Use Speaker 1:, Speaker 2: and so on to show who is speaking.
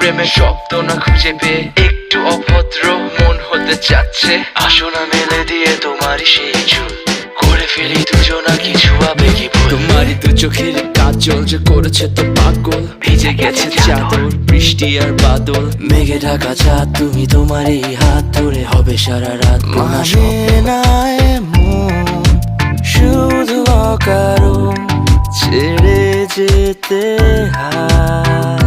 Speaker 1: প্রেমের শব্দ না খুঁজে পেয়ে একটু অভদ্র মন হতে চাচ্ছে। আসো না মেলে দিয়ে তোমারই সেই চুল, করে ফেলি দুজনা কিছু আবেগী ভুল। তোমারই দু চোখের কাজল যে করেছে তো পাগল, ভিজে গেছে চাদর বৃষ্টি আর বাদল। মেঘে ঢাকা চাঁদ তুমি তোমারই হাত ধরে হবে সারা রাত।
Speaker 2: মানে না এমন শুধু অকারণ ছেড়ে যেতে হয়।